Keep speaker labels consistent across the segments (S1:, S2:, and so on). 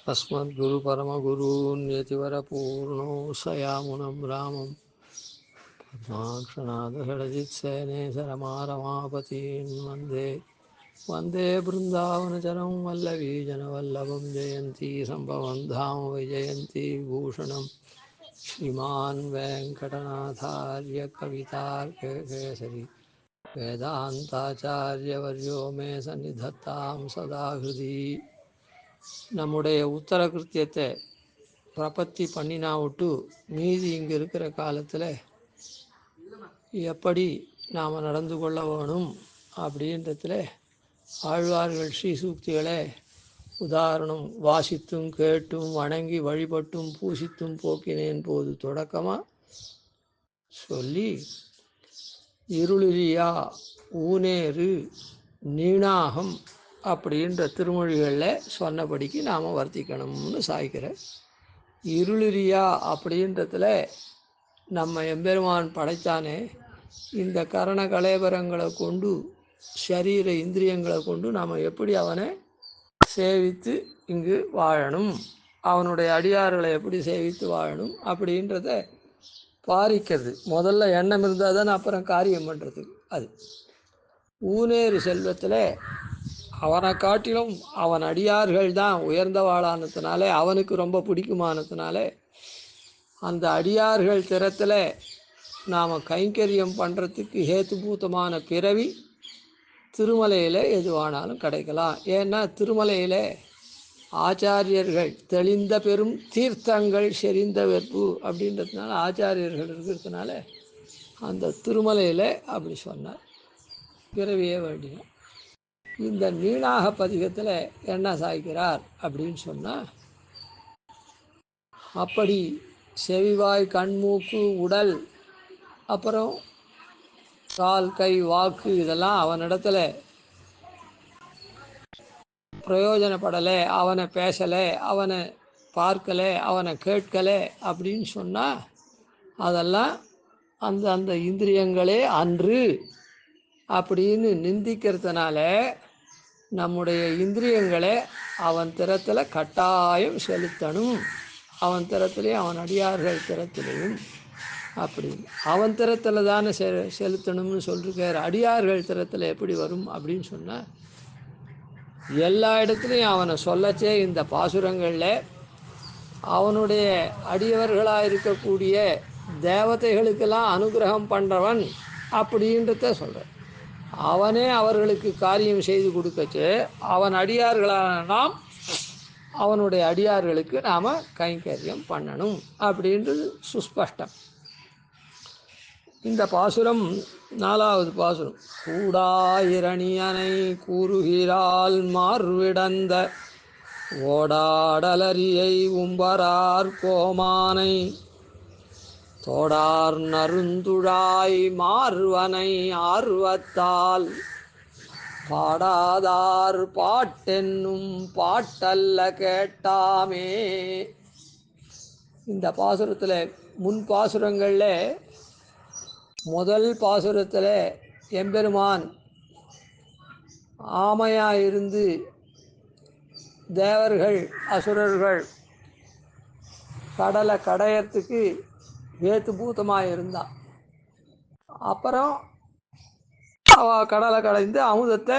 S1: अस्मद्गुरुपरमगुरून् यतिवरपूर्णो सयामुनं रामं पद्माक्षनाथषडजित्सेनेशरमारमापतीन् वन्दे वन्दे बृन्दावनचरं वल्लवीजनवल्लभं जयन्ती सम्भवं धाम वैजयन्ती विभूषणं श्रीमान् वेङ्कटनाथार्य कवितार्ककेसरी वेदान्ताचार्यवर्यो मे सन्निधत्तां सदा हृदि நம்முடைய உத்தர கிருத்தியத்தை பிரபத்தி பண்ணினா விட்டு மீதி இங்கே இருக்கிற காலத்தில் எப்படி நாம் நடந்து கொள்ள வேணும் அப்படின்றதுல ஆழ்வார்கள் ஸ்ரீசூக்திகளை உதாரணம் வாசித்தும் கேட்டும் வணங்கி வழிபட்டும் பூசித்தும் போக்கினேன் போது தொடக்கமாக சொல்லி இருளிரியா ஊனேறு நீணாகம் அப்படின்ற திருமொழிகளில் சொன்னபடிக்கு நாம் வர்த்திக்கணும்னு சாய்க்கிற இருளிரியா அப்படின்றதுல நம்ம எம்பெருமான் படைத்தானே இந்த கரண கலேபரங்களை கொண்டு சரீர இந்திரியங்களை கொண்டு நாம் எப்படி அவனை சேவித்து இங்கு வாழணும், அவனுடைய அடியார்களை எப்படி சேவித்து வாழணும் அப்படின்றத பாரிக்கிறது. முதல்ல எண்ணம் இருந்தால் தானே அப்புறம் காரியம் பண்ணுறது. அது ஊனேறு செல்வத்தில் அவனை காட்டிலும் அவன் அடியார்கள் தான் உயர்ந்தவாளானதுனாலே அவனுக்கு ரொம்ப பிடிக்குமானதுனாலே அந்த அடியார்கள் திறத்தில் நாம் கைங்கரியம் பண்ணுறதுக்கு ஹேத்துபூத்தமான பிறவி திருமலையில் எதுவானாலும் கிடைக்கலாம். ஏன்னா திருமலையில் ஆச்சாரியர்கள் தெளிந்த பெரும் தீர்த்தங்கள் செறிந்த வெற்பு அப்படின்றதுனால ஆச்சாரியர்கள் இருக்கிறதுனால அந்த திருமலையில் அப்படி சொன்னார், பிறவியே வேண்டினோம். இந்த நீணாக பதிகத்தில் என்ன சாய்க்கிறார் அப்படின்னு சொன்னால், அப்படி செவிவாய் கண்மூக்கு உடல் அப்புறம் கால் கை வாக்கு இதெல்லாம் அவனிடத்துல பிரயோஜனப்படலை, அவனை பேசலை, அவனை பார்க்கலை, அவனை கேட்கலை அப்படின்னு சொன்னால் அதெல்லாம் அந்த அந்த இந்திரியங்களே அன்று அப்படின்னு நிந்திக்கிறதுனால நம்முடைய இந்திரியங்களை அவன் திறத்தில் கட்டாயம் செலுத்தணும். அவன் திறத்திலையும் அவன் அடியார்கள் திறத்திலையும் அப்படின்னு அவன் திறத்தில் தானே செலுத்தணும்னு சொல்லிருக்கார். அடியார்கள் திறத்தில் எப்படி வரும் அப்படின்னு சொன்னால் எல்லா இடத்துலையும் அவனை சொல்லச்சே இந்த பாசுரங்களில் அவனுடைய அடியவர்களாக இருக்கக்கூடிய தேவதைகளுக்கெல்லாம் அனுகிரகம் பண்ணுறவன் அப்படின்றத சொல்கிறார். அவனே அவர்களுக்கு காரியம் செய்து கொடுக்கச்சு அவன் அடியார்களான நாம் அவனுடைய அடியார்களுக்கு நாம் கைங்கரியம் பண்ணணும் அப்படின்றது சுஸ்பஷ்டம். இந்த பாசுரம் 4வது பாசுரம். கூடாயிரணியனை கூறுகிறாள் மார்விடந்த ஓடாடலரியை உம்பரார் கோமானை தோடார் நருந்துழாய் மார்வனை ஆர்வத்தால் பாடாதார் பாட்டென்னும் பாட்டல்ல கேட்டாமே. இந்த பாசுரத்தில் முன் பாசுரங்களில் முதல் பாசுரத்தில் எம்பெருமான் ஆமையாக இருந்து தேவர்கள் அசுரர்கள் கடலை கடையறதுக்கு ஹேத்துபூதமாக இருந்தான். அப்புறம் அவ கடலை கடைந்து அமுதத்தை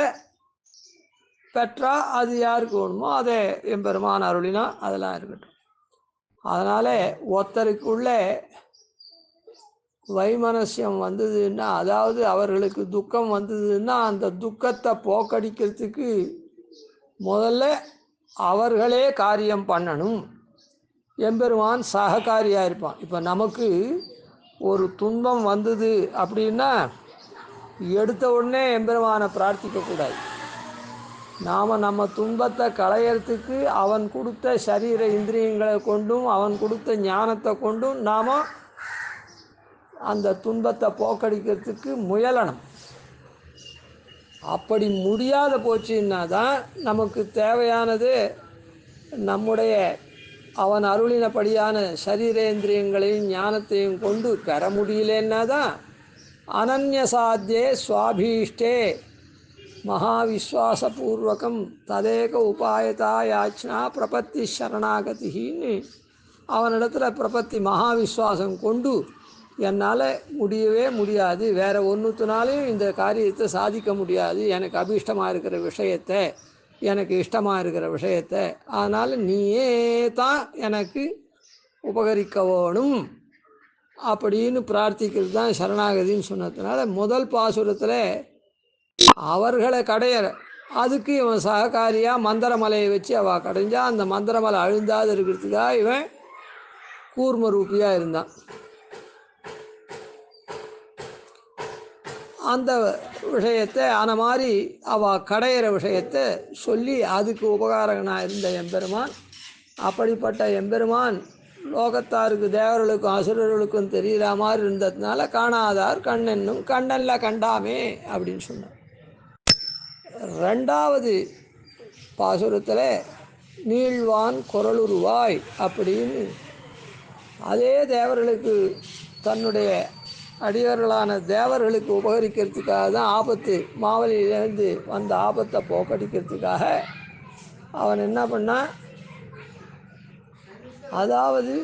S1: பெற்றா அது யாருக்கு வேணுமோ அதை எம்பெருமான் அருளினா அதெல்லாம் இருக்கட்டும். அதனால் ஒருத்தருக்குள்ளே வைமனஸ்யம் வந்ததுன்னா, அதாவது அவர்களுக்கு துக்கம் வந்ததுன்னா அந்த துக்கத்தை போக்கடிக்கிறதுக்கு முதல்ல அவர்களே காரியம் பண்ணணும். எம்பெருமான் சககாரியாக இருப்பான். இப்போ நமக்கு ஒரு துன்பம் வந்தது அப்படின்னா எடுத்த உடனே எம்பெருமானை பிரார்த்திக்கக்கூடாது. நாம் நம்ம துன்பத்தை களையறதுக்கு அவன் கொடுத்த சரீர இந்திரியங்களை கொண்டும் அவன் கொடுத்த ஞானத்தை கொண்டும் நாம் அந்த துன்பத்தை போக்கடிக்கிறதுக்கு முயலணும். அப்படி முடியாத போச்சுன்னா தான் நமக்கு தேவையானது நம்முடைய அவன் அருளினபடியான சரீரேந்திரியங்களையும் ஞானத்தையும் கொண்டு பெற முடியலன்னா தான் அனன்யசாத்தியே சுவாபீஷ்டே மகாவிஸ்வாசபூர்வகம் ததேக உபாயதா யாச்னா பிரபத்தி சரணாகதின்னு அவனிடத்தில் பிரபத்தி மகாவிஸ்வாசம் கொண்டு என்னால் முடியவே முடியாது, வேறு ஒன்றுத்தினாலையும் இந்த காரியத்தை சாதிக்க முடியாது, எனக்கு அபீஷ்டமாக இருக்கிற விஷயத்தை, எனக்கு இஷ்டமாக இருக்கிற விஷயத்தை, அதனால் நீயே தான் எனக்கு உபகரிக்க வேணும் அப்படின்னு பிரார்த்திக்கிறது தான் சரணாகதின்னு சொன்னதுனால முதல் பாசுரத்தில் அவர்களை கடையிற அதுக்கு இவன் சககாரியாக மந்திரமலையை வச்சு அவள் கடைஞ்சா அந்த மந்திரமலை அழுந்தாது இருக்கிறதுக்காக இவன் கூர்ம ரூபியாக இருந்தான். அந்த விஷயத்தை ஆன மாதிரி அவள் கடையிற விஷயத்தை சொல்லி அதுக்கு உபகாரகனாக இருந்த எம்பெருமான், அப்படிப்பட்ட எம்பெருமான் லோகத்தாருக்கு தேவர்களுக்கும் அசுரர்களுக்கும் தெரிகிற மாதிரி இருந்ததுனால காணாதார் கண்ணென்னும் கண்ணல்ல கண்டாமே அப்படின்னு சொன்னார். ரெண்டாவது பாசுரத்தில் நீள்வான் குரலுருவாய் அப்படின்னு அதே தேவர்களுக்கு தன்னுடைய அடியவர்களான தேவர்களுக்கு உபகரிக்கிறதுக்காக தான் ஆபத்து மாவலியிலேருந்து வந்த ஆபத்தை போக்கடிக்கிறதுக்காக அவன் என்ன பண்ணான், அதாவது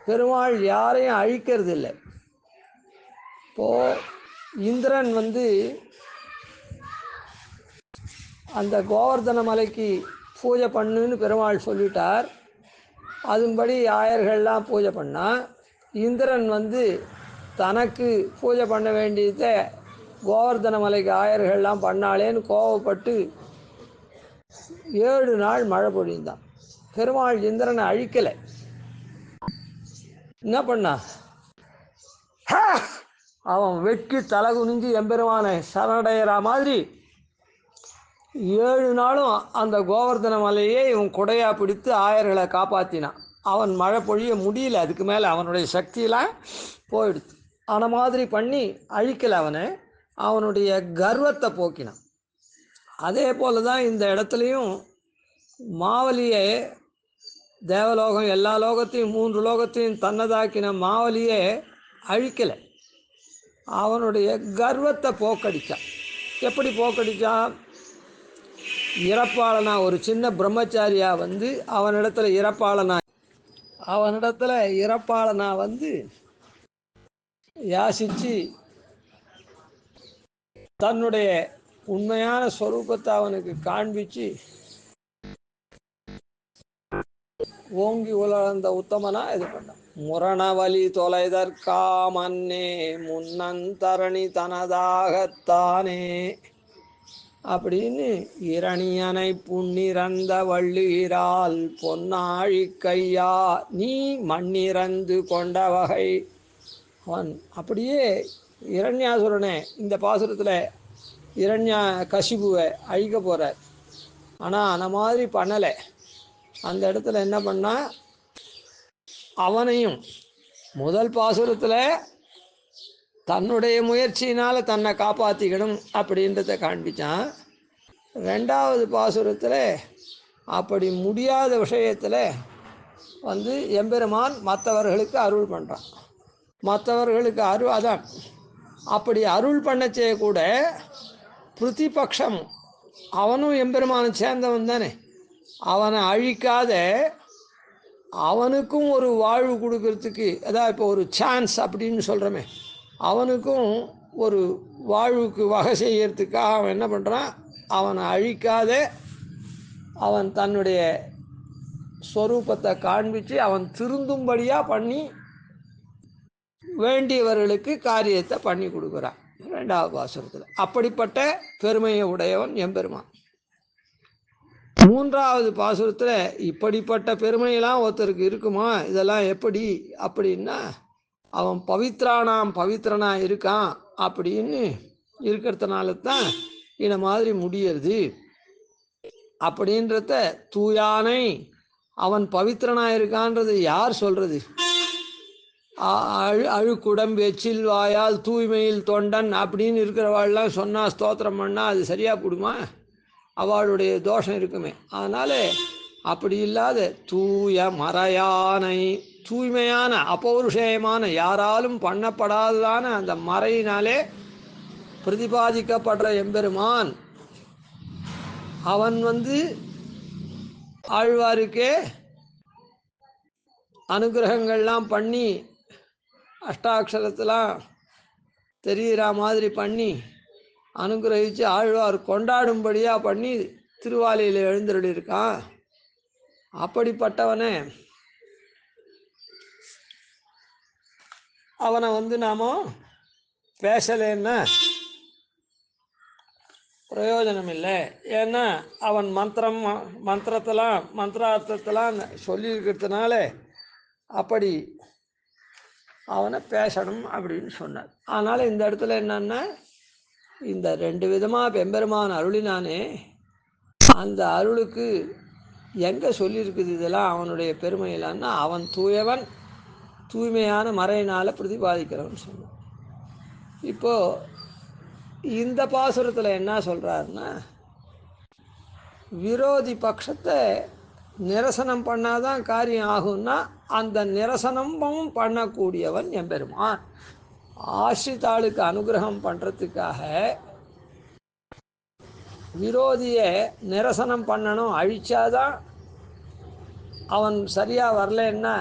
S1: பெருமாள் யாரையும் அழிக்கிறது இல்லை. இப்போது இந்திரன் அந்த கோவர்தன மலைக்கு பூஜை பண்ணுன்னு பெருமாள் சொல்லிட்டார். அதன்படி ஆயர்கள்லாம் பூஜை பண்ணால் இந்திரன் தனக்கு பூஜை பண்ண வேண்டியதை கோவர்தன மலைக்கு ஆயர்கள்லாம் பண்ணாலேன்னு கோவப்பட்டு 7 நாள் மழை பொழிந்தான். பெருமாள் இந்திரனை அழிக்கலை, என்ன பண்ணா, அவன் வெட்கி தலை குனிஞ்சு எம்பெருமானை சரணடைகிற மாதிரி 7 நாளும் அந்த கோவர்தன மலையே இவன் குடையாக பிடித்து ஆயர்களை காப்பாற்றினான். அவன் மழை பொழிய முடியல, அதுக்கு மேலே அவனுடைய சக்தியெலாம் போயிடுது. அந்த மாதிரி பண்ணி அழிக்கலை, அவனுடைய கர்வத்தை போக்கினான். அதே போல் தான் இந்த இடத்துலையும் மாவலியை தேவலோகம் எல்லா லோகத்தையும் 3 லோகத்தையும் தன்னதாக்கின மாவலியை அழிக்கலை, அவனுடைய கர்வத்தை போக்கடித்தான். எப்படி போக்கடித்தான், இறப்பாளனா ஒரு சின்ன பிரம்மச்சாரியா அவனிடத்துல இறப்பாளனா யாசித்து தன்னுடைய உண்மையான ஸ்வரூபத்தை அவனுக்கு காண்பிச்சு ஓங்கி உலர்ந்த உத்தமனா இது பண்ணான். முரணவலி தொலைதற்காமன்னே முன்னந்தரணி தனதாகத்தானே அப்படின்னு இரணியனை புண்ணிறந்த வள்ளுகிறாள் பொன்னாழி கையா நீ மண்ணிறந்து கொண்ட வகை. அவன் அப்படியே இரண்யாசுரனை இந்த பாசுரத்தில் இரண்யா கசிபுவை அழிக்க போகிறார். ஆனால் அந்த மாதிரி பண்ணலை. அந்த இடத்துல என்ன பண்ணால் அவனையும் முதல் பாசுரத்தில் தன்னுடைய முயற்சியினால் தன்னை காப்பாற்றிக்கணும் அப்படின்றத காண்பித்தான். ரெண்டாவது பாசுரத்தில் அப்படி முடியாத விஷயத்தில் எம்பெருமான் மற்றவர்களுக்கு அருள் பண்ணுறான். மற்றவர்களுக்கு அதான் அப்படி அருள் பண்ணச்சே கூட பிரதிபக்ஷம் அவனும் எம்பெருமானை சேர்ந்தவன் தானே, அவனை அழிக்காத அவனுக்கும் ஒரு வாழ்வு கொடுக்கறதுக்கு, அதான் இப்போ ஒரு சான்ஸ் அப்படின்னு சொல்கிறோமே, அவனுக்கும் ஒரு வாழ்வுக்கு வகை செய்யறதுக்காக அவன் என்ன பண்ணுறான், அவனை அழிக்காத அவன் தன்னுடைய ஸ்வரூபத்தை காண்பித்து அவன் திருந்தும்படியாக பண்ணி வேண்டியவர்களுக்கு காரியத்தை பண்ணி கொடுக்குறான். ரெண்டாவது பாசுரத்தில் அப்படிப்பட்ட பெருமையை உடையவன் எம்பெருமான். மூன்றாவது பாசுரத்தில் இப்படிப்பட்ட பெருமையெல்லாம் ஒருத்தருக்கு இருக்குமா, இதெல்லாம் எப்படி அப்படின்னா, அவன் பவித்ரனாக இருக்கான் அப்படின்னு இருக்கிறதுனால தான் இந்த மாதிரி முடியறது. அப்படின்றத தூயானை அவன் பவித்ரனாக இருக்கான்றது யார் சொல்கிறது? அழுக்குடம்பு எச்சில் வாயால் தூய்மையில் தொண்டன் அப்படின்னு இருக்கிறவாள்லாம் சொன்னால் ஸ்தோத்திரம் பண்ணால் அது சரியாக போடுமா? அவளுடைய தோஷம் இருக்குமே. அதனால் அப்படி இல்லாத தூய மறையானை, தூய்மையான அபௌருஷேயமான யாராலும் பண்ணப்படாததான அந்த மறையினாலே பிரதிபாதிக்கப்படுற எம்பெருமான் அவன் ஆழ்வாருக்கே அனுகிரகங்கள்லாம் பண்ணி அஷ்டாட்சரத்தெலாம் தெரிகிற மாதிரி பண்ணி அனுகிரகித்து ஆழ்வார் கொண்டாடும்படியாக பண்ணி திருவாலியில் எழுந்தருளியிருக்கான். அப்படிப்பட்டவனே அவனை நாம் பேசலேன்னா பிரயோஜனம் இல்லை. ஏன்னா அவன் மந்திரார்த்தத்தெல்லாம் சொல்லியிருக்கிறதுனால அப்படி அவனை பேசணும் அப்படின்னு சொன்னார். அதனால் இந்த இடத்துல என்னன்னா, இந்த 2 விதமாக பெம்பெருமான் அருளினானே, அந்த அருளுக்கு எங்கே சொல்லியிருக்குது இதெல்லாம் அவனுடைய பெருமையிலான்னா, அவன் தூயவன், தூய்மையான மறையினால் பிரதிபாதிக்கிறவன் சொன்னான். இப்போது இந்த பாசுரத்தில் என்ன சொல்கிறாருன்னா, விரோதி பட்சத்தை நிரசனம் பண்ணாதான் காரியம் ஆகும்னா, அந்த நிரசனமும் பண்ணக்கூடியவன் எம்பெருமான். ஆசிரித்தாளுக்கு அனுகிரகம் பண்ணுறதுக்காக விரோதியை நிரசனம் பண்ணணும், அழிச்சாதான் அவன் சரியாக வரலன்னா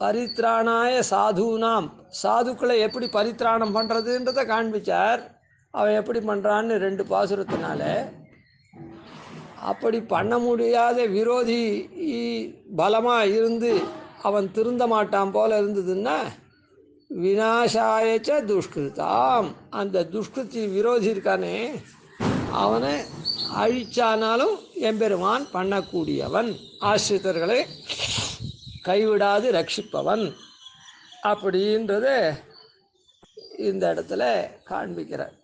S1: பரித்ராணாய சாதுனாம், சாதுக்களை எப்படி பரித்ராணம் பண்ணுறதுன்றதை காண்பிச்சார். அவன் எப்படி பண்ணுறான்னு 2 பாசுரத்தினால. அப்படி பண்ண முடியாத விரோதி பலமாக இருந்து அவன் திருந்த மாட்டான் போல இருந்ததுன்னா, விநாசாயச்ச துஷ்கிருதாம், அந்த துஷ்கிருதி விரோதி இருக்கானே அவனை அழிச்சானாலும் எம்பெருமான் பண்ணக்கூடியவன், ஆசிரித்தர்களை கைவிடாது ரட்சிப்பவன் அப்படின்றத இந்த இடத்துல காண்பிக்கிறார்.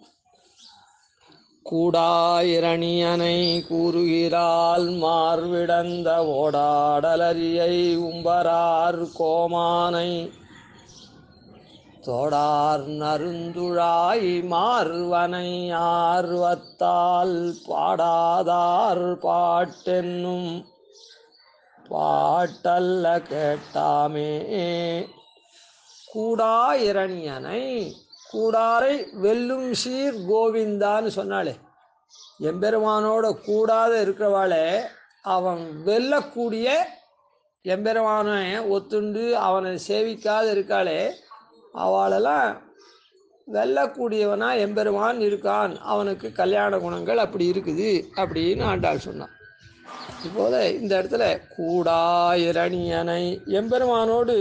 S1: கூடாயிரணியனை கூறுகிறாள் மார்விடந்த ஓடாடலரியை உம்பரார் கோமானை தோடார் நருந்துழாய் மார்வனை ஆர்வத்தால் பாடாதார் பாட்டென்னும் பாட்டல்ல கேட்டாமே. கூடாயிரணியனை, கூடாரை வெல்லும் சீர் கோவிந்தான்னு சொன்னாலே, எம்பெருமானோட கூடாத இருக்கிறவாளே அவன் வெல்லக்கூடிய எம்பெருமானை ஒத்துண்டு அவனை சேவிக்காத இருக்காளே அவளெல்லாம் வெல்லக்கூடியவனா எம்பெருமான் இருக்கான், அவனுக்கு கல்யாண குணங்கள் அப்படி இருக்குது அப்படின்னு ஆண்டாள் சொன்னான். இப்போது இந்த இடத்துல கூடாயிரணியனை, எம்பெருமானோடு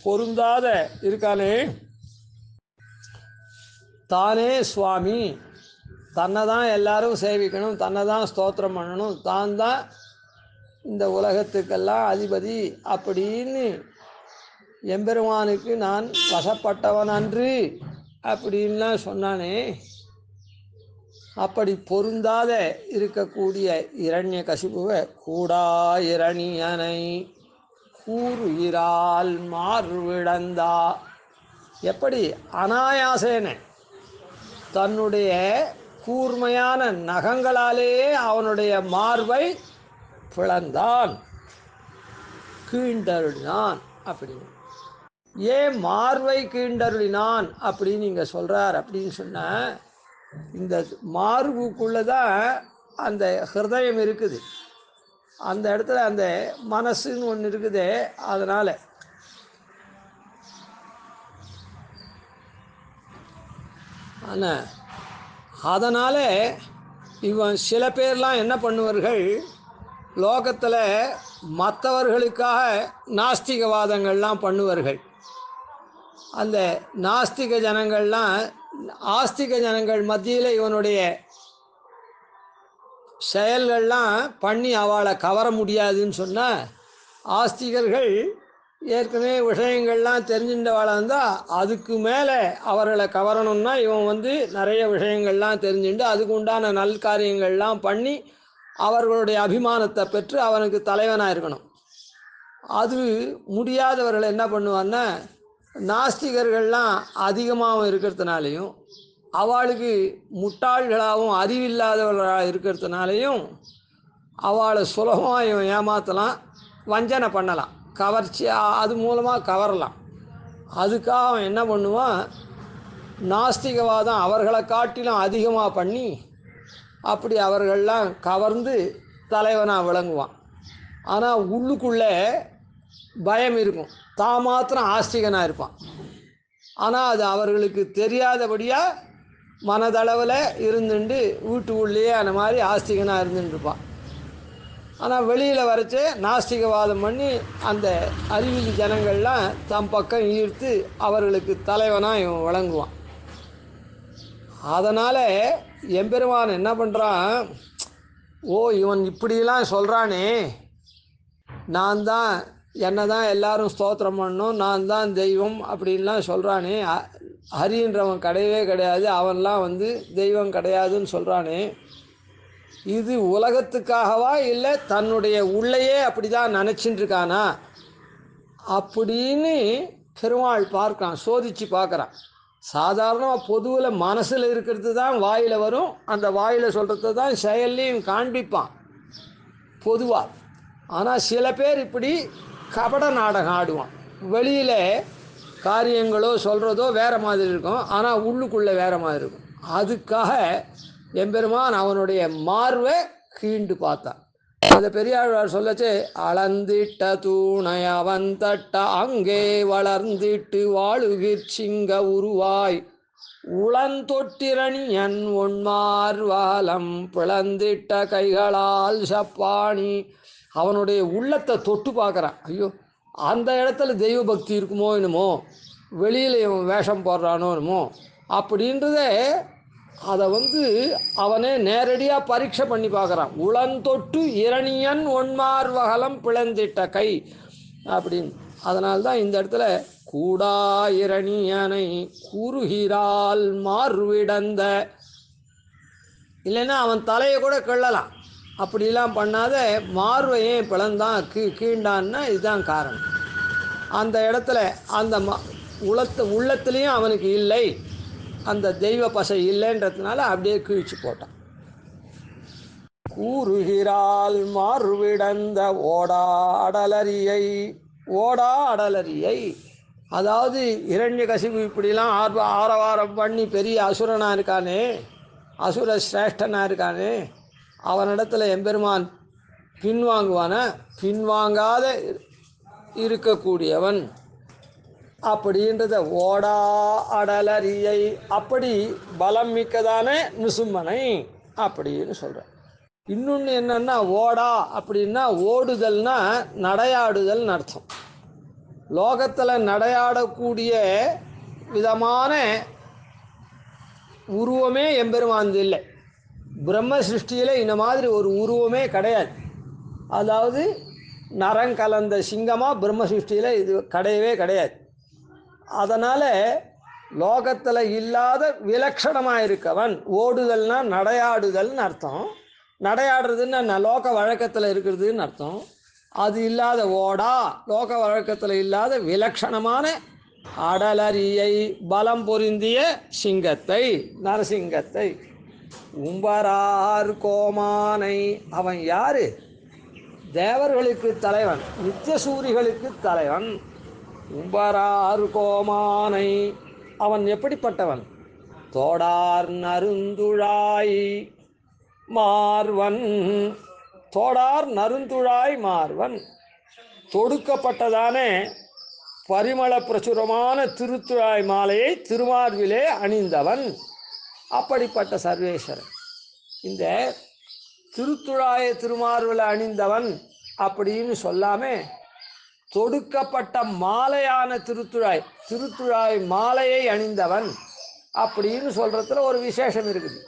S1: பொருந்தாத இருக்கானே, தானே சுவாமி, தன்னை தான் எல்லாரும் சேவிக்கணும், தன்னை தான் ஸ்தோத்திரம் பண்ணணும், தான் தான் இந்த உலகத்துக்கெல்லாம் அதிபதி அப்படின்னு எம்பெருமானுக்கு நான் வசப்பட்டவன் அன்று அப்படின்லாம் சொன்னானே, அப்படி பொருந்தாத இருக்கக்கூடிய இரண்ய கசிபுவை கூடா இரணியனை கூறுகிறாள் மார்விடந்தா, எப்படி அனாயாசேன தன்னுடைய கூர்மையான நகங்களாலேயே அவனுடைய மார்பை பிளந்தான், கீண்டருளினான். அப்படின்னு ஏன் மார்பை கீண்டருளினான் அப்படின்னு இங்கே சொல்கிறார் அப்படின்னு சொன்னால், இந்த மார்புக்குள்ளே தான் அந்த ஹிருதயம் இருக்குது, அந்த இடத்துல அந்த மனசுன்னு ஒன்று இருக்குது. அதனால் ஆனால் அதனால் இவன் சில பேர்லாம் என்ன பண்ணுவார்கள், லோகத்தில் மற்றவர்களுக்காக நாஸ்திகவாதங்கள்லாம் பண்ணுவார்கள். அந்த நாஸ்திக ஜனங்கள்லாம் ஆஸ்திக ஜனங்கள் மத்தியில் இவனுடைய செயல்கள்லாம் பண்ணி அவளை கவர முடியாதுன்னு சொன்னால், ஆஸ்திகர்கள் ஏற்கனவே விஷயங்கள்லாம் தெரிஞ்சின்றவாளாக இருந்தால் அதுக்கு மேலே அவர்களை கவரணும்னா இவன் நிறைய விஷயங்கள்லாம் தெரிஞ்சுட்டு அதுக்கு உண்டான நல்காரியங்கள்லாம் பண்ணி அவர்களுடைய அபிமானத்தை பெற்று அவனுக்கு தலைவனாக இருக்கணும். அது முடியாதவர்கள் என்ன பண்ணுவான்னா, நாஸ்திகர்கள்லாம் அதிகமாகவும் இருக்கிறதுனாலையும் அவளுக்கு முட்டாள்களாகவும் அறிவில்லாதவர்களாக இருக்கிறதுனாலையும் அவளை சுலபமாக இவன் ஏமாற்றலாம், வஞ்சனை பண்ணலாம், கவர்ச்சி அது மூலமாக கவரலாம். அதுக்காக அவன் என்ன பண்ணுவான், நாஸ்திகவாதம் அவர்களை காட்டிலும் அதிகமாக பண்ணி அப்படி அவர்கள்லாம் கவர்ந்து தலைவனாக விளங்குவான். ஆனால் உள்ளுக்குள்ளே பயம் இருக்கும், தான் மாத்திரம் ஆஸ்திகனாக இருப்பான். ஆனால் அது அவர்களுக்கு தெரியாதபடியாக மனதளவில் இருந்துட்டு வீட்டுக்குள்ளேயே அந்த மாதிரி ஆஸ்திகனாக இருந்துட்டுருப்பான். ஆனால் வெளியில் வரைச்சே நாஸ்திகவாதம் பண்ணி அந்த அறிவிலி ஜனங்கள்லாம் தம் பக்கம் ஈர்த்து அவர்களுக்கு தலைவனாக இவன் விளங்குவான். அதனால் எம்பெருமான் என்ன பண்ணுறான், ஓ இவன் இப்படிலாம் சொல்கிறானே, நான் தான் என்னை தான் எல்லாரும் ஸ்தோத்திரம் பண்ணணும், நான் தான் தெய்வம் அப்படின்லாம் சொல்கிறானே, ஹரின்றவன் கிடையவே கிடையாது, அவன்லாம் தெய்வம் கிடையாதுன்னு சொல்கிறானே, இது உலகத்துக்காகவா இல்லை தன்னுடைய உள்ளேயே அப்படி தான் நினச்சிட்டு இருக்கானா அப்படின்னு பெருமாள் பார்க்குறான், சோதித்து பார்க்குறான். சாதாரணமாக பொதுவில் மனசில் இருக்கிறது தான் வாயில் வரும், அந்த வாயில் சொல்கிறது தான் செயல்லையும் காண்பிப்பான் பொதுவாக. ஆனால் சில பேர் இப்படி கபட நாடகம் ஆடுவான். வெளியில் காரியங்களோ சொல்கிறதோ வேறு மாதிரி இருக்கும், ஆனால் உள்ளுக்குள்ளே வேறு மாதிரி இருக்கும். அதுக்காக எம்பெருமான் அவனுடைய மார்வை கீண்டு பார்த்தான். அந்த பெரியாழ்வார் சொல்லச்சே, அளந்திட்ட தூணை அவன் தட்ட அங்கே வளர்ந்திட்டு வாழுகிற் சிங்க உருவாய் உளந்தொட்டிரணியன் ஒன்மார்வாலம் பிளந்திட்ட கைகளால் சப்பாணி. அவனுடைய உள்ளத்தை தொட்டு பார்க்குறான். ஐயோ, அந்த இடத்துல தெய்வ பக்தி இருக்குமோ என்னமோ, வெளியில் இவன் வேஷம் போடுறானோ என்னமோ அப்படின்றதே அதை அவனே நேரடியாக பரீட்சை பண்ணி பார்க்குறான். உளந்தொட்டு இரணியன் ஒன்மார்வகலம் பிளந்திட்ட கை அப்படின்னு. அதனால்தான் இந்த இடத்துல கூடா இரணியனை குறுகிறால் மார்விடந்த, இல்லைன்னா அவன் தலையை கூட கிள்ளலாம், அப்படிலாம் பண்ணாத மார்வையே பிளந்தான் கீண்டான்னா இதுதான் காரணம். அந்த இடத்துல அந்த உள்ளத்துலேயும் அவனுக்கு இல்லை, அந்த தெய்வ பசை இல்லைன்றதுனால அப்படியே கிழிச்சு போட்டான். கூறுகிறாள் மார்விடந்த ஓடா அடலரியை, ஓடா அடலரியை, அதாவது இரண்யகசிபு இப்படிலாம் ஆரவாரம் பண்ணி பெரிய அசுரனாக இருக்கானே, அசுர சிரேஷ்டனாக இருக்கானே, அவனிடத்துல எம்பெருமான் பின்வாங்குவான, பின்வாங்காத இருக்கக்கூடியவன் அப்படின்றத ஓடா அடலரியை, அப்படி பலம் மிக்கதான நிசும்மனை அப்படின்னு சொல்கிறேன். இன்னொன்று என்னன்னா, ஓடா அப்படின்னா ஓடுதல்னா நடையாடுதல்னு அர்த்தம். லோகத்தில் நடையாடக்கூடிய விதமான உருவமே எம்பெருமான் இல்லை. பிரம்ம சிருஷ்டியில் இந்த மாதிரி ஒரு உருவமே கிடையாது. அதாவது நரங்கலந்த சிங்கமாக பிரம்ம சிருஷ்டியில் இது கிடையவே கிடையாது. அதனால் லோகத்தில் இல்லாத விலக்ஷணமாக இருக்கவன். ஓடுதல்னா நடையாடுதல்னு அர்த்தம், நடையாடுறதுன்னு லோக வழக்கத்தில் இருக்கிறதுன்னு அர்த்தம். அது இல்லாத ஓடா, லோக வழக்கத்தில் இல்லாத விலக்ஷணமான அடலரியை, பலம் பொருந்திய சிங்கத்தை, நரசிங்கத்தை. உம்பரார் கோமானை, அவன் யாரு? தேவர்களுக்கு தலைவன், நித்தியசூரிகளுக்கு தலைவன். உம்பரார் கோமானை, அவன் எப்படிப்பட்டவன்? தோடார் நருந்துழாய் மார்வன், தோடார் நருந்துழாய் மார்வன், தொடுக்கப்பட்டதான பரிமள பிரசுரமான திருத்துழாய் மாலையை திருமார்பிலே அணிந்தவன். அப்படிப்பட்ட சர்வேஸ்வரன். இந்த திருத்துழாய திருமார்பில் அணிந்தவன் அப்படின்னு சொல்லாமல் தொடுக்கப்பட்ட மாலையான திருத்துழாய், திருத்துழாய் மாலையை அணிந்தவன் அப்படின்னு சொல்கிறதுல ஒரு விசேஷம் இருக்குது.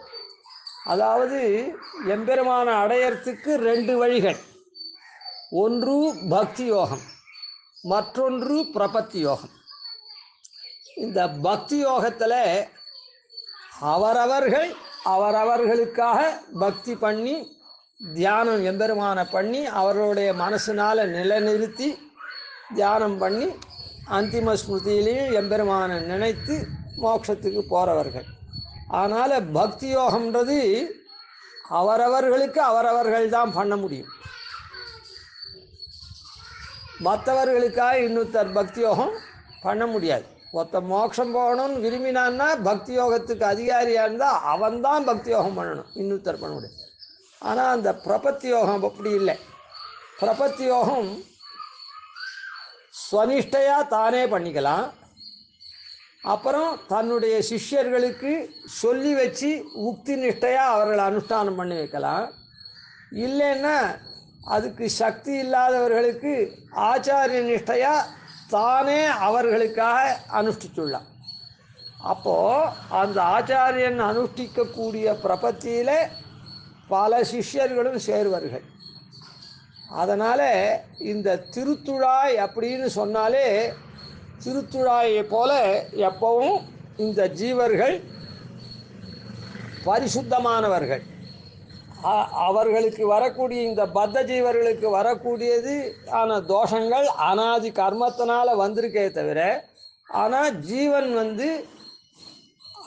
S1: அதாவது எம்பெருமான அடையறதுக்கு ரெண்டு வழிகள். ஒன்று பக்தி யோகம், மற்றொன்று பிரபத்தி யோகம். இந்த பக்தி யோகத்தில் அவரவர்களுக்காக பக்தி பண்ணி தியானம் எம்பெருமானை பண்ணி அவர்களுடைய மனசினால் நிலைநிறுத்தி தியானம் பண்ணி அந்திம ஸ்மிருதியிலையும் எம்பெருமானை நினைத்து மோட்சத்துக்கு போகிறவர்கள். அதனால் பக்தி யோகம்ன்றது அவரவர்களுக்கு அவரவர்கள் தான் பண்ண முடியும். மற்றவர்களுக்காக இன்னொருத்தர் பக்தி யோகம் பண்ண முடியாது. ஒருத்த மோட்சம் போகணும்னு விரும்பினான்னா பக்தி யோகத்துக்கு அதிகாரியாக இருந்தால் அவன்தான் பக்தி யோகம் பண்ணணும், இன்னொருத்தர் பண்ண முடியும். ஆனால் அந்த பிரபத்தி யோகம் அப்படி இல்லை. பிரபத்தி யோகம் ஸ்வனிஷ்டையாக தானே பண்ணிக்கலாம். அப்புறம் தன்னுடைய சிஷ்யர்களுக்கு சொல்லி வச்சு உக்தி நிஷ்டையாக அவர்களை அனுஷ்டானம் பண்ணி வைக்கலாம். இல்லைன்னா அதுக்கு சக்தி இல்லாதவர்களுக்கு ஆச்சாரிய நிஷ்டையாக தானே அவர்களுக்காக அனுஷ்டிச்சுள்ளான். அப்போது அந்த ஆச்சாரியன் அனுஷ்டிக்கக்கூடிய பிரபத்தியில் பல சிஷ்யர்களும் சேர்வார்கள். அதனால் இந்த திருத்துழாய் அப்படின்னு சொன்னாலே திருத்துழாயை போல எப்பவும் இந்த ஜீவர்கள் பரிசுத்தமானவர்கள். அவர்களுக்கு வரக்கூடிய இந்த பத்த ஜீவர்களுக்கு வரக்கூடியது ஆன தோஷங்கள் அனாதி கர்மத்தினால் வந்திருக்கே தவிர, ஆனால் ஜீவன்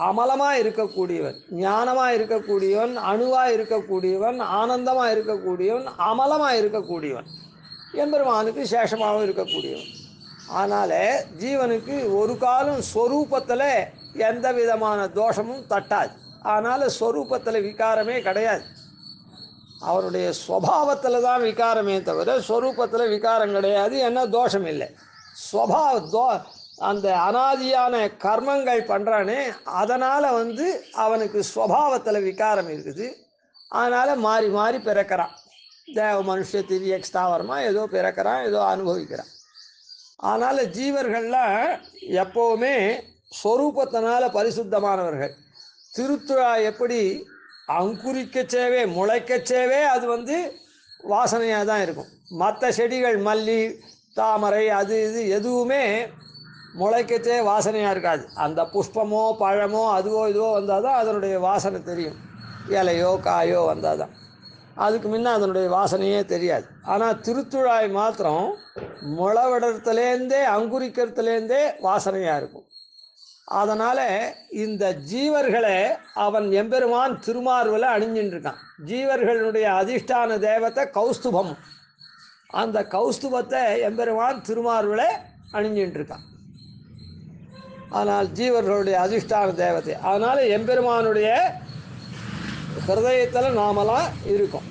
S1: அமலமாக இருக்கக்கூடியவன், ஞானமாக இருக்கக்கூடியவன், அணுவாக இருக்கக்கூடியவன், ஆனந்தமாக இருக்கக்கூடியவன், அமலமாக இருக்கக்கூடியவன், எம்பெருமானுக்கு சேஷமாகவும் இருக்கக்கூடியவன். அதனால் ஜீவனுக்கு ஒரு காலம் ஸ்வரூபத்தில் எந்த விதமான தோஷமும் தட்டாது. அதனால் ஸ்வரூபத்தில் விகாரமே கிடையாது. அவருடைய ஸ்வபாவத்தில் தான் விகாரமே தவிர ஸ்வரூபத்தில் விகாரம் கிடையாது. என்ன தோஷம் இல்லை. அந்த அனாதியான கர்மங்கள் பண்ணுறானே, அதனால் அவனுக்கு ஸ்வபாவத்தில் விகாரம் இருக்குது. அதனால் மாறி மாறி பிறக்கிறான். தேவ மனுஷ திரியக் ஸ்தாவரமாக ஏதோ பிறக்கிறான், ஏதோ அனுபவிக்கிறான். அதனால் ஜீவர்கள்லாம் எப்போவுமே ஸ்வரூபத்தினால் பரிசுத்தமானவர்கள். திருத்துழா எப்படி அங்குரிக்கச்சேவே முளைக்கச்சேவே அது வாசனையாக தான் இருக்கும். மற்ற செடிகள் மல்லி தாமரை அது இது எதுவுமே முளைக்கச்சே வாசனையாக இருக்காது. அந்த புஷ்பமோ பழமோ அதுவோ இதுவோ வந்தால் தான் அதனுடைய வாசனை தெரியும். இலையோ காயோ வந்தால் தான், அதுக்கு முன்ன அதனுடைய வாசனையே தெரியாது. ஆனால் திருத்துழாய் மாத்திரம் முளவிடத்துலேருந்தே அங்குரிக்கிறதுலேருந்தே வாசனையாக இருக்கும். அதனால் இந்த ஜீவர்களை அவன் எம்பெருமான் திருமார்வில் அணிஞ்சின்றிருக்கான். ஜீவர்களுடைய அதிஷ்டான தேவத்தை கௌஸ்துபம். அந்த கௌஸ்துபத்தை எம்பெருமான் திருமார்வில் அணிஞ்சின்றிருக்கான். ஆனால் ஜீவர்களுடைய அதிஷ்டான தேவதை. அதனால் எம்பெருமானுடைய ஹிருதயத்தில் நாமெல்லாம் இருக்கும்.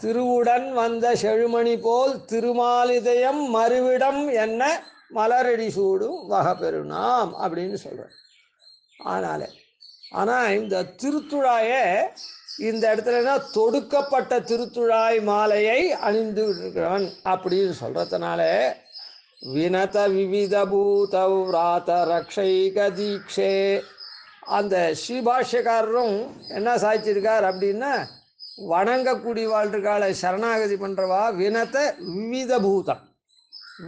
S1: திருவுடன் வந்த செழுமணி போல் திருமாலிதயம் மறுவிடம் என்ன மலரடி சூடும் வகப்பெருநாம் அப்படின்னு சொல்கிறேன். ஆனால் இந்த திருத்துழாயை இந்த இடத்துலனா தொடுக்கப்பட்ட திருத்துழாய் மாலையை அணிந்து இருக்கிறவன் அப்படின்னு சொல்கிறதுனால வினத விவித பூத விராத ரக்ஷைக தீக்ஷே. அந்த ஸ்ரீபாஷ்யக்காரரும் என்ன சாய்ச்சிருக்கார் அப்படின்னா, வணங்கக்கூடிய வாழ்க்கால சரணாகதி பண்ணுறவா வினத விவித பூதம்,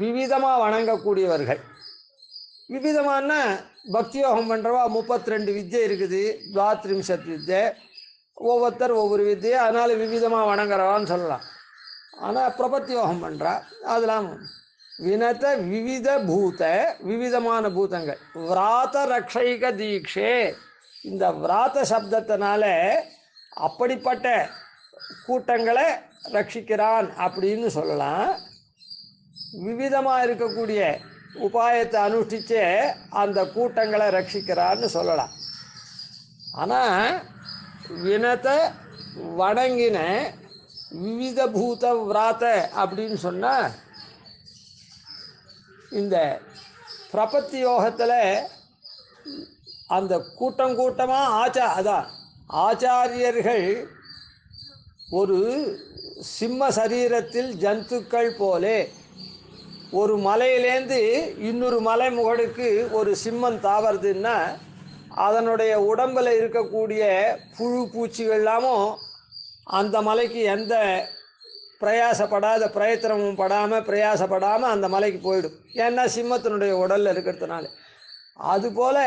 S1: விவிதமாக வணங்கக்கூடியவர்கள். விவிதமான பக்தியோகம் பண்ணுறவா 32 வித்யை இருக்குது, 32 வித்யை, ஒவ்வொருத்தர் ஒவ்வொரு வித்தியை, அதனால் விவிதமாக வணங்குறவான்னு சொல்லலாம். ஆனால் பிரபத்தி யோகம் பண்ணுறா அதெல்லாம் வினத விவித பூத விவிதமான பூதங்கள். விராத ரக்ஷைக தீக்ஷே. இந்த விராத சப்தத்தினால அப்படிப்பட்ட கூட்டங்களை ரட்சிக்கிறான் அப்படின்னு சொல்லலாம். விவிதமாக இருக்கக்கூடிய உபாயத்தை அனுஷ்டிச்சே அந்த கூட்டங்களை ரட்சிக்கிறான்னு சொல்லலாம். ஆனால் வினத வணங்கின விவித பூத விராத அப்படின்னு சொன்னால் இந்த பிரபத்தி யோகத்தில் அந்த கூட்டம் கூட்டமாக ஆச்சாரியர்கள் ஒரு சிம்ம சரீரத்தில் ஜந்துக்கள் போலே. ஒரு மலையிலேருந்து இன்னொரு மலை முகடுக்கு ஒரு சிம்மம் தாவறதுன்னா அதனுடைய உடம்பில் இருக்கக்கூடிய புழு பூச்சிகள்லாமும் அந்த மலைக்கு எந்த பிரயத்தனமும் பிரயாசப்படாமல் அந்த மலைக்கு போயிடும். ஏன்னா சிம்மத்தினுடைய உடலில் இருக்கிறதுனால. அதுபோல்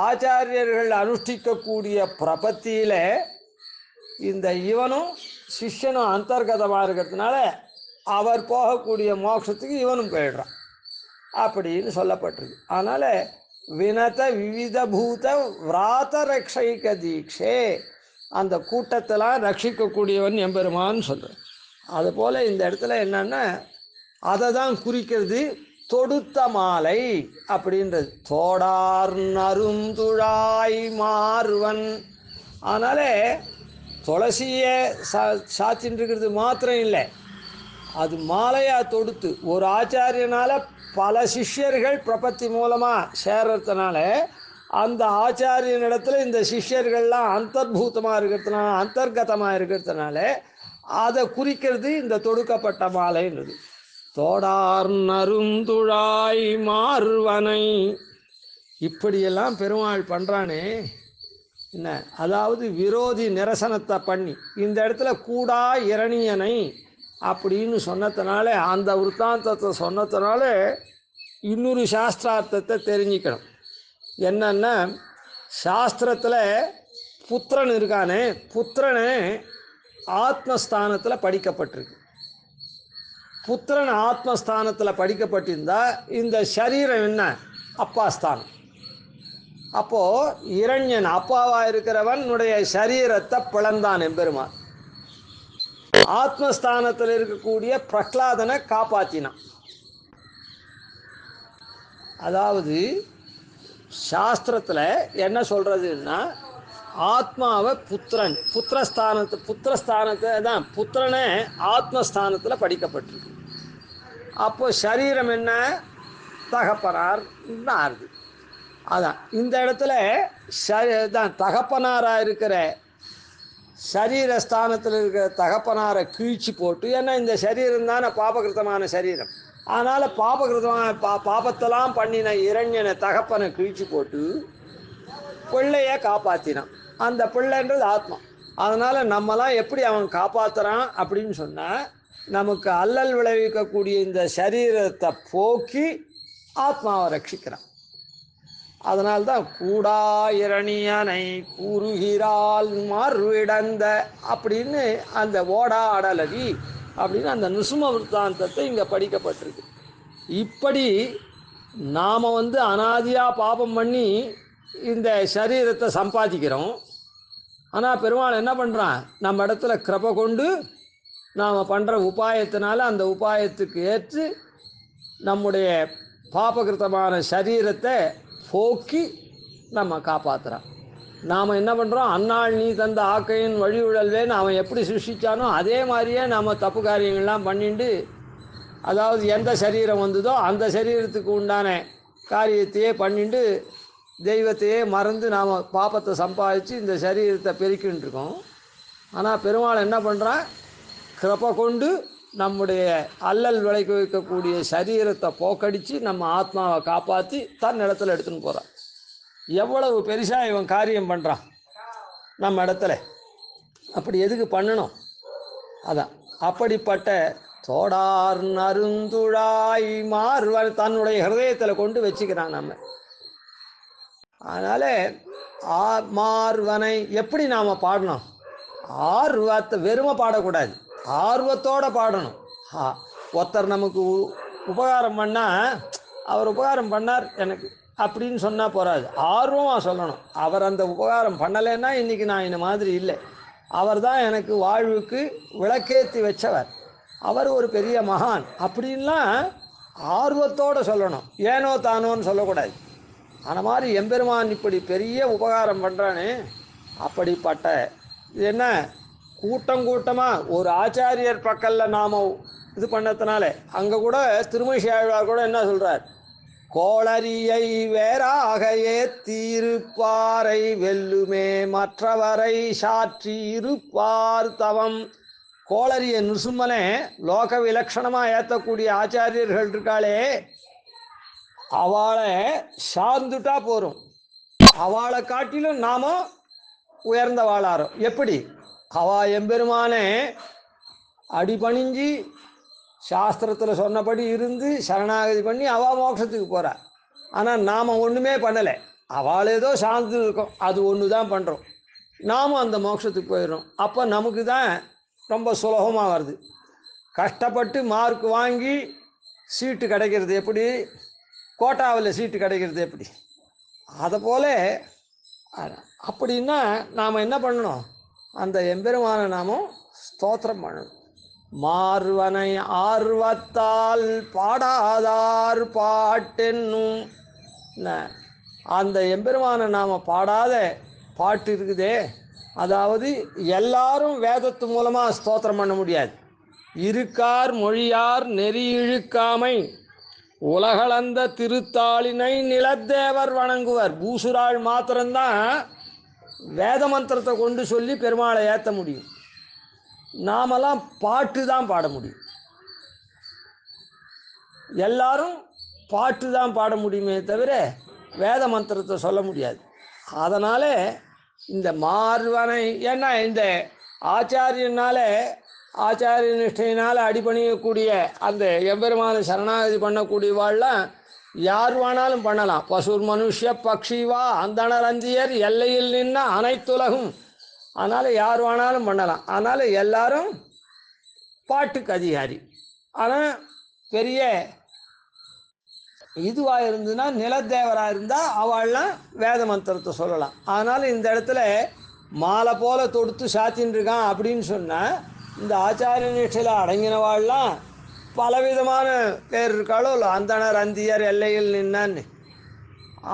S1: ஆச்சாரியர்கள் அனுஷ்டிக்கக்கூடிய பிரபத்தியில் இந்த இவனும் சிஷ்யனும் அந்தர்கதமாக இருக்கிறதுனால அவர் போகக்கூடிய மோட்சத்துக்கு இவனும் போயிடுறான் அப்படின்னு சொல்லப்பட்டிருக்கு. அதனால் வினத விவித பூத விராத ரக்ஷைக தீக்ஷே, அந்த கூட்டத்தெல்லாம் ரட்சிக்கக்கூடியவன் எம்பெருமான்னு சொல்கிறேன். அதுபோல் இந்த இடத்துல என்னென்னா அதை தான் குறிக்கிறது தொடுத்த மாலை அப்படின்றது. தோடார் நருந்துழாய் மாறுவன். அதனாலே துளசியை சாத்தின்னு இருக்கிறது மாத்திரம் இல்லை, அது மாலையாக தொடுத்து ஒரு ஆச்சாரியனால் பல சிஷ்யர்கள் பிரபத்தி மூலமாக சேர்றதுனால அந்த ஆச்சாரியனிடத்தில் இந்த சிஷ்யர்கள்லாம் அந்தர்பூதமாக இருக்கிறதுனால அந்தர்கதமாக இருக்கிறதுனால அதை குறிக்கிறது இந்த தொடுக்கப்பட்ட மாலைன்றது. தோடார் நருந்துழாய் மாறுவனை. இப்படியெல்லாம் பெருமாள் பண்ணுறானே என்ன, அதாவது விரோதி நிரசனத்தை பண்ணி இந்த இடத்துல கூடா இரணியனை அப்படின்னு சொன்னதுனால, அந்த விற்த்தாந்தத்தை சொன்னதுனால இன்னொரு சாஸ்திரார்த்தத்தை தெரிஞ்சுக்கணும். என்னன்னா, சாஸ்திரத்தில் புத்திரன் இருக்கானே, புத்திரனை ஆத்மஸ்தானத்தில் படிக்கப்பட்டிருக்கு. புத்திரன் ஆத்மஸ்தானத்தில் படிக்கப்பட்டிருந்தா இந்த சரீரம் என்ன, அப்பாஸ்தானம். அப்போது இரண்யன் அப்பாவாக இருக்கிறவனுடைய சரீரத்தை பிளந்தான் எம்பெருமான். ஆத்மஸ்தானத்தில் இருக்கக்கூடிய பிரகலாதனை காப்பாற்றினான். அதாவது சாஸ்திரத்தில் என்ன சொல்கிறதுன்னா, ஆத்மாவை புத்திரன் புத்திரஸ்தானத்தை தான் புத்திரனை ஆத்மஸ்தானத்தில் படிக்கப்பட்டிருக்கு. அப்போ சரீரம் என்ன, தகப்பனார் ஆறுது. அதான் இந்த இடத்துல தான் தகப்பனாராக இருக்கிற சரீரஸ்தானத்தில் இருக்கிற தகப்பனாரை கீழ்ச்சி போட்டு, ஏன்னா இந்த சரீரம் தானே பாபகிருத்தமான சரீரம், அதனால் பாபகிருத்தமான பாபத்தெல்லாம் பண்ணின இரண்யனை தகப்பனை கீழ்ச்சி போட்டு பிள்ளையை காப்பாற்றினான். அந்த பிள்ளைன்றது ஆத்மா. அதனால் நம்மலாம் எப்படி அவன் காப்பாற்றுறான் அப்படின்னு சொன்னால், நமக்கு அல்லல் விளைவிக்கக்கூடிய இந்த சரீரத்தை போக்கி ஆத்மாவை ரட்சிக்கிறான். அதனால்தான் கூடா இரணியனை கூறுகிறாள் மாறுவிடந்த அப்படின்னு அந்த ஓடா அடலவி அப்படின்னு அந்த நிசும விற்த்தாந்தத்தை இங்கே படிக்கப்பட்டிருக்கு. இப்படி நாம் அனாதியாக பாபம் பண்ணி இந்த சரீரத்தை சம்பாதிக்கிறோம். ஆனால் பெருமாள் என்ன பண்ணுறான், நம்ம இடத்துல கிருபை கொண்டு நாம் பண்ணுற உபாயத்தினால அந்த உபாயத்துக்கு ஏற்று நம்முடைய பாபகிருத்தமான சரீரத்தை போக்கி நம்ம காப்பாற்றுறான். நாம் என்ன பண்ணுறோம், அன்னாள் நீ தந்த ஆக்கையின் வழி உழல்வேன்னு அவன் எப்படி சிருஷ்டித்தானோ அதே மாதிரியே நம்ம தப்பு காரியங்கள்லாம் பண்ணிட்டு, அதாவது எந்த சரீரம் வந்ததோ அந்த சரீரத்துக்கு உண்டான காரியத்தையே பண்ணிட்டு தெய்வத்தையே மறந்து நாம் பாப்பத்தை சம்பாதிச்சு இந்த சரீரத்தை பெருக்கின்னு இருக்கோம். ஆனால் பெருமாள் என்ன பண்ணுறான், கிருபை கொண்டு நம்முடைய அல்லல் விளைக்க வைக்கக்கூடிய சரீரத்தை போக்கடித்து நம்ம ஆத்மாவை காப்பாற்றி தன் இடத்துல எடுத்துன்னு போகிறான். எவ்வளவு பெருசாக இவன் காரியம் பண்ணுறான் நம்ம இடத்துல. அப்படி எதுக்கு பண்ணணும், அதான் அப்படிப்பட்ட தோடார் நருந்துழாய் மாறுவன் தன்னுடைய ஹிருதயத்தில் கொண்டு வச்சுக்கிறான் நம்ம. அதனால் மார்வனை எப்படி நாம் பாடணும், ஆர்வத்தை வெறுமை பாடக்கூடாது, ஆர்வத்தோடு பாடணும். ஒருத்தர் நமக்கு உபகாரம் பண்ணால் அவர் உபகாரம் பண்ணார் எனக்கு அப்படின்னு சொன்னால் போகாது, ஆர்வமாக சொல்லணும். அவர் அந்த உபகாரம் பண்ணலைன்னா இன்றைக்கி நான் இந்த மாதிரி இல்லை, அவர் தான் எனக்கு வாழ்வுக்கு விளக்கேற்றி வச்சவர், அவர் ஒரு பெரிய மகான் அப்படின்லாம் ஆர்வத்தோடு சொல்லணும். ஏனோ தானோன்னு சொல்லக்கூடாது. அந்த மாதிரி எம்பெருமான் இப்படி பெரிய உபகாரம் பண்ணுறானே, அப்படிப்பட்ட இது என்ன கூட்டம் கூட்டமாக ஒரு ஆச்சாரியர் பக்கத்தில் நாம் இது பண்ணதுனால, அங்கே கூட திருமஷி ஆழ்வார் கூட என்ன சொல்கிறார், கோளரியை வேறாக ஏத்தீருப்பாரை வெல்லுமே மற்றவரை சாற்றி இருப்பார் தவம். கோளரிய நிருசும்மனை லோக விலக்ஷணமாக ஏற்றக்கூடிய ஆச்சாரியர்கள் இருக்காளே, அவளை சார்ந்துட்டா போகிறோம், அவளை காட்டிலும் நாம உயர்ந்த வாழாரோ. எப்படி அவள் எம்பெருமானே அடிபணிஞ்சு சாஸ்திரத்தில் சொன்னபடி இருந்து சரணாகதி பண்ணி அவள் மோட்சத்துக்கு போகிறா. ஆனால் நாம் ஒன்றுமே பண்ணலை, அவள் ஏதோ சார்ந்து இருக்கோம், அது ஒன்று தான் பண்ணுறோம், நாமும் அந்த மோட்சத்துக்கு போயிடுறோம். அப்போ நமக்கு தான் ரொம்ப சுலபமாக வருது. கஷ்டப்பட்டு மார்க் வாங்கி சீட்டு கிடைக்கிறது எப்படி, கோட்டாவில் சீட்டு கிடைக்கிறது எப்படி, அதை போல். அப்படின்னா நாம் என்ன பண்ணணும், அந்த எம்பெருமானை நாமும் ஸ்தோத்திரம் பண்ணணும். மார்வனை ஆர்வத்தால் பாடாதார் பாட்டென்னும். அந்த எம்பெருமானை நாம் பாடாத பாட்டு இருக்குதே, அதாவது எல்லாரும் வேதத்து மூலமாக ஸ்தோத்திரம் பண்ண முடியாது. இருக்கார் மொழியார் நெறி இழுக்காமை உலகளந்த திருத்தாளினை நிலத்தேவர் வணங்குவர். பூசுராள் மாத்திரம்தான் வேத மந்திரத்தை கொண்டு சொல்லி பெருமாளை ஏற்ற முடியும். நாமெல்லாம் பாட்டு தான் பாட முடியும். எல்லாரும் பாட்டு தான் பாட முடியுமே தவிர வேத மந்திரத்தை சொல்ல முடியாது. அதனால் இந்த மார்வனை, ஏன்னா இந்த ஆச்சாரியனால் ஆச்சாரிய நிஷ்டையினால் அடிபணியக்கூடிய அந்த எம்பெருமான சரணாகதி பண்ணக்கூடியவாள்லாம் யார் வேணாலும் பண்ணலாம். பசுர் மனுஷ பக்ஷிவா அந்தணர் அந்தியர் எல்லையில் நின்ன அனைத்துலகும். அதனால் யார் வேணாலும் பண்ணலாம். அதனால் எல்லாரும் பாட்டுக்கு அதிகாரி. ஆனால் பெரிய இதுவாக இருந்ததுன்னா நிலத்தேவராக இருந்தால் அவள்லாம் வேத மந்திரத்தை சொல்லலாம். அதனால் இந்த இடத்துல மாலை போல தொடுத்து சாத்தின்னு இருக்கான் அப்படின்னு சொன்னால் இந்த ஆச்சாரிய நிஷ்டையில் அடங்கினவாள்லாம் பலவிதமான பேர் இருக்காளோ, அந்தணர் அந்தியர் எல்லையில் நின்னான்னு.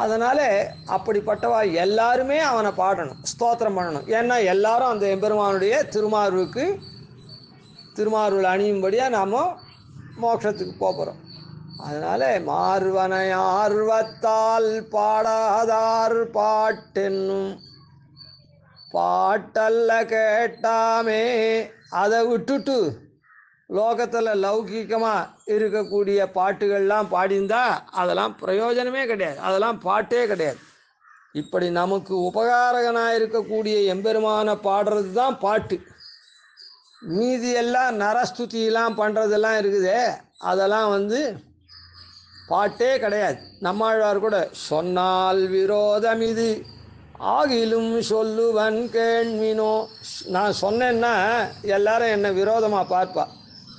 S1: அதனால் அப்படிப்பட்டவா எல்லாருமே அவனை பாடணும், ஸ்தோத்திரம் பண்ணணும். ஏன்னா எல்லாரும் அந்த எம்பெருமானுடைய திருமார்வல் அணியும்படியாக நாம் மோட்சத்துக்கு போகிறோம். அதனால் மார்வனை ஆர்வத்தால் பாடாதார் பாட்டென்னும் பாட்டல்ல கேட்டாமே. அதை விட்டுட்டு லோகத்தில் லௌகிகமாக இருக்கக்கூடிய பாட்டுகள்லாம் பாடிந்தா அதெல்லாம் பிரயோஜனமே கிடையாது, அதெல்லாம் பாட்டே கிடையாது. இப்படி நமக்கு உபகாரகனாக இருக்கக்கூடிய எம்பெருமானை பாடுறது தான் பாட்டு. மீதியெல்லாம் நரஸ்துதியெல்லாம் பண்ணுறதெல்லாம் இருக்குதே, அதெல்லாம் பாட்டே கிடையாது. நம்மாழ்வார் கூட சொன்னால் விரோதம் இது ஆகிலும் சொல்லுவன் கேள்வினோ. நான் சொன்னேன்னா எல்லாரும் என்னை விரோதமாக பார்ப்பா.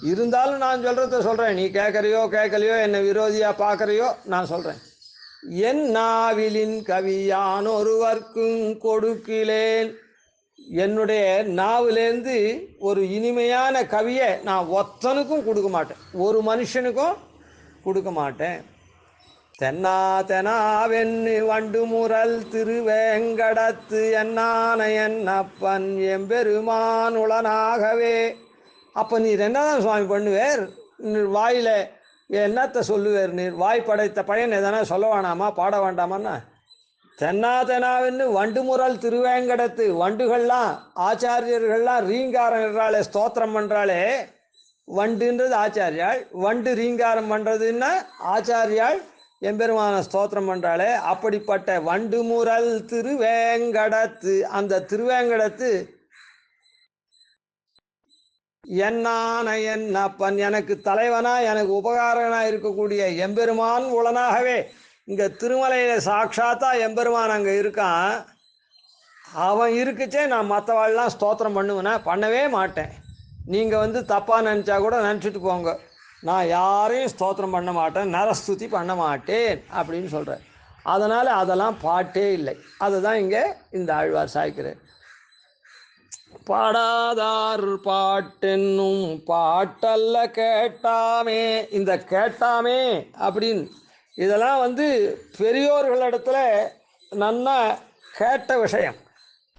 S1: இருந்தாலும் நான் சொல்கிறத சொல்கிறேன். நீ கேட்குறியோ கேட்கலையோ, என்னை விரோதியாக பார்க்குறியோ, நான் சொல்கிறேன். என் நாவிலின் கவியான் ஒருவர்க்கும் கொடுக்கிலேன். என்னுடைய நாவிலேருந்து ஒரு இனிமையான கவியை நான் ஒத்தனுக்கும் கொடுக்க மாட்டேன், ஒரு மனுஷனுக்கும் கொடுக்க மாட்டேன். தென்னா தெனாவென்னு வண்டு முரல் திருவேங்கடத்து என்னான என்னப்பன் எம்பெருமான் உளனாகவே. அப்போ நீர் என்னதான் சுவாமி பண்ணுவேர்? நீர் வாயில் என்னத்தை சொல்லுவேர்? நீர் வாய் படைத்த பையன் எதனா சொல்ல வேணாமா, பாட வேண்டாமான்னா? தென்னா தெனாவென்னு வண்டு முரல் திருவேங்கடத்து. வண்டுகள்லாம் ஆச்சாரியர்கள்லாம் ரீங்காரம் என்றாலே, ஸ்தோத்திரம் பண்ணுறாளே. வண்டுன்றது ஆச்சாரியாள், வண்டு ரீங்காரம் பண்ணுறதுன்னா ஆச்சாரியாள் எம்பெருமான ஸ்தோத்திரம் பண்ணுறாளே. அப்படிப்பட்ட வண்டு முரல் திருவேங்கடத்து, அந்த திருவேங்கடத்து என்னான என்னப்பன், எனக்கு தலைவனாக எனக்கு உபகாரனாக இருக்கக்கூடிய எம்பெருமான் உளனாகவே. இங்கே திருமலையில் சாட்சாத்தா எம்பெருமான் அங்கே இருக்கான். அவன் இருக்குச்சே நான் மற்றவாள்லாம் ஸ்தோத்திரம் பண்ணுவேன்னா? பண்ணவே மாட்டேன். நீங்கள் தப்பாக நினச்சா கூட நினச்சிட்டு போங்க, நான் யாரையும் ஸ்தோத்திரம் பண்ண மாட்டேன், நரஸ்துதி பண்ண மாட்டேன் அப்படின்னு சொல்கிறேன். அதனால் அதெல்லாம் பாட்டே இல்லை. அதுதான் இங்கே இந்த ஆழ்வார் சாய்க்கிறார். பாடாதார் பாட்டென்னும் பாட்டல்ல கேட்டாமே. இந்த கேட்டாமே அப்படின்னு இதெல்லாம் பெரியோர்களிடத்துல நன்னா கேட்ட விஷயம்,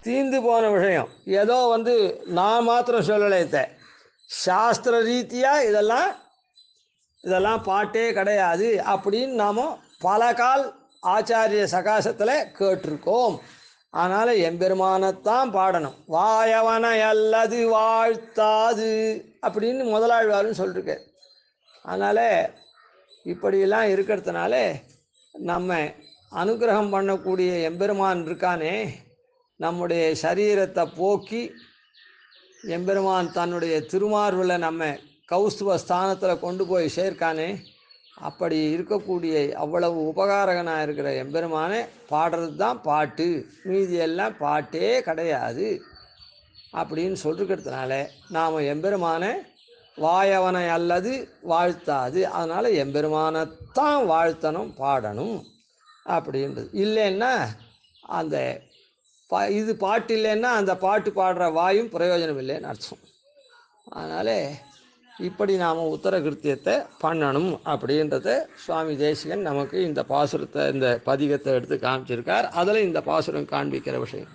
S1: தீந்து போன விஷயம். ஏதோ நான் மாத்திரம் சொல்லலைத்த, சாஸ்திர ரீதியாக இதெல்லாம் பாட்டே கிடையாது அப்படின்னு நாம் பல கால் ஆச்சாரிய சகாசத்தில் கேட்டிருக்கோம். அதனால் எம்பெருமானத்தான் பாடணும். வாயவனை அல்லது வாழ்த்தாது அப்படின்னு முதலாழ்வாருன்னு சொல்லியிருக்கார். அதனால் இப்படியெல்லாம் இருக்கிறதுனால நம்ம அனுகிரகம் பண்ணக்கூடிய எம்பெருமான் இருக்கானே, நம்முடைய சரீரத்தை போக்கி எம்பெருமான் தன்னுடைய திருமார்வில் நம்ம கௌஸ்துவ ஸ்தானத்தில் கொண்டு போய் சேர்க்கானே, அப்படி இருக்கக்கூடிய அவ்வளவு உபகாரகனாக இருக்கிற எம்பெருமானை பாடுறது தான் பாட்டு, மீதியெல்லாம் பாட்டே கிடையாது அப்படின்னு சொல்லிருக்கிறதுனால நாம் எம்பெருமானை வாயவனை அல்லது வாழ்த்தாது. அதனால் எம்பெருமானைத்தான் வாழ்த்தணும், பாடணும் அப்படின்றது. இல்லைன்னா அந்த இது பாட்டு இல்லைன்னா அந்த பாட்டு பாடுற வாயும் பிரயோஜனம் இல்லைன்னு அர்த்தம். அதனால் இப்படி நாம் உத்தர கிருத்தியத்தை பண்ணணும் அப்படின்றத சுவாமி தேசிகன் நமக்கு இந்த பாசுரத்தை இந்த பதிகத்தை எடுத்து காமிச்சிருக்கார். அதில் இந்த பாசுரம் காண்பிக்கிற விஷயம்.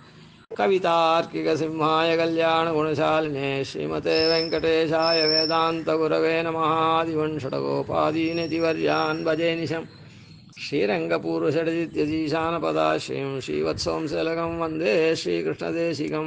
S1: கவிதார்க்கிக சிம்ஹாய கல்யாண குணசாலினே ஸ்ரீமதே வெங்கடேஷாய வேதாந்த குரவே நமஹாதிவன் ஷடகோபாதீனதிவர்யான் பஜே நிஷம் ஸ்ரீரங்கபூர்வஷடஜித்யஜீசானபதாஸ்ரீம் ஸ்ரீவத்சோம்சலகம் வந்தே ஸ்ரீகிருஷ்ணதேசிகம்.